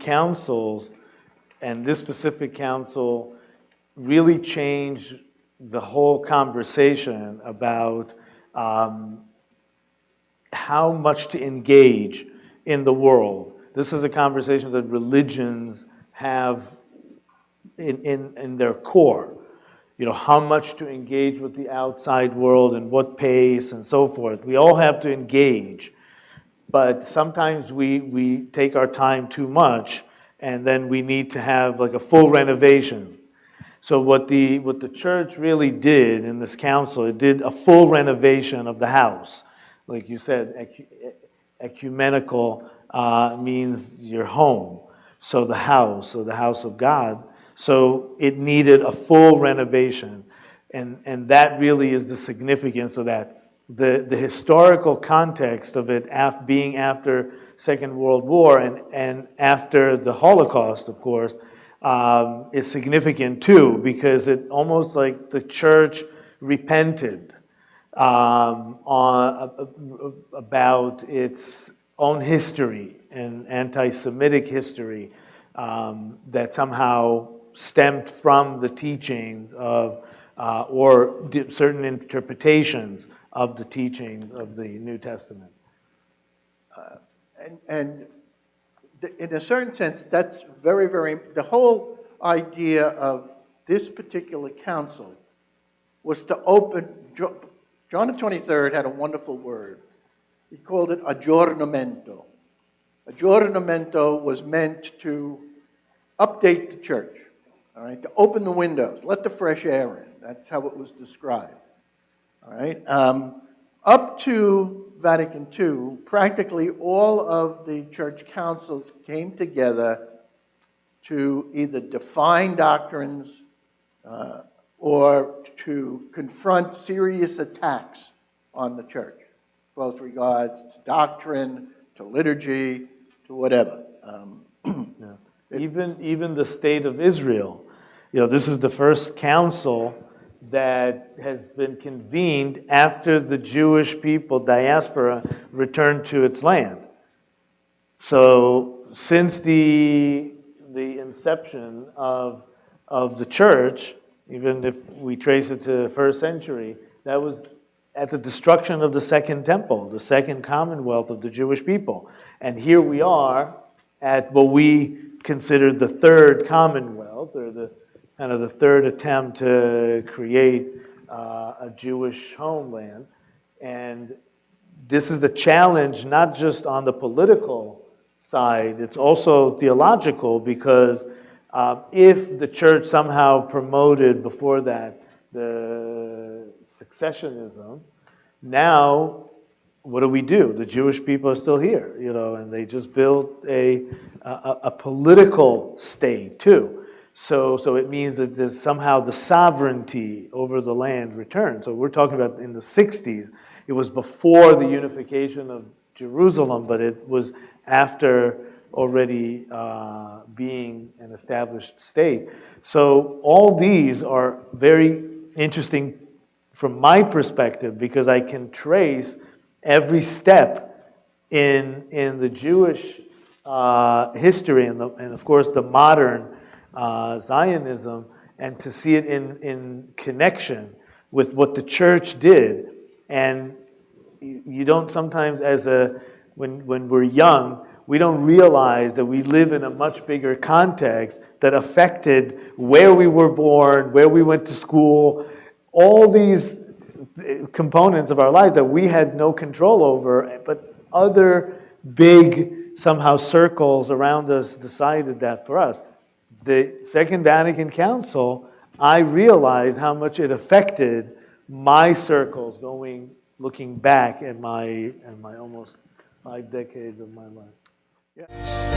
councils, and this specific council really changed the whole conversation about how much to engage in the world. This is a conversation that religions have in their core. You know, how much to engage with the outside world and what pace and so forth. We all have to engage, but sometimes we take our time too much, and then we need to have like a full renovation. So what the church really did in this council, it did a full renovation of the house. Like you said, ecumenical means your home. So the house of God. So it needed a full renovation. And that really is the significance of that. The historical context of it being after Second World War and after the Holocaust, of course, is significant too, because it almost like the church repented about its own history and anti-Semitic history that somehow stemmed from the teaching of or certain interpretations of the teachings of the New Testament. In a certain sense, that's very, very, the whole idea of this particular council was to open, John the 23rd had a wonderful word. He called it aggiornamento. Aggiornamento was meant to update the church, all right, to open the windows, let the fresh air in. That's how it was described, all right. Up to Vatican II, practically all of the church councils came together to either define doctrines or to confront serious attacks on the church, both regards to doctrine, to liturgy, to whatever. Yeah. Even the state of Israel, this is the first council that has been convened after the Jewish people, diaspora, returned to its land. So since the inception of the church, even if we trace it to the first century, that was at the destruction of the Second Temple, the Second Commonwealth of the Jewish people. And here we are at what we consider the Third Commonwealth, or the third attempt to create a Jewish homeland. And this is the challenge, not just on the political side, it's also theological, because if the church somehow promoted before that the successionism, now what do? The Jewish people are still here, and they just built a political state too. So it means that there's somehow the sovereignty over the land returned. So we're talking about in the 60s. It was before the unification of Jerusalem, but it was after already being an established state. So all these are very interesting from my perspective, because I can trace every step in the Jewish history and of course the modern Zionism, and to see it in connection with what the church did. And you don't sometimes, when we're young, we don't realize that we live in a much bigger context that affected where we were born, where we went to school, all these components of our life that we had no control over, but other big somehow circles around us decided that for us. The Second Vatican Council, I realized how much it affected my circles looking back at my almost 5 decades of my life. Yeah.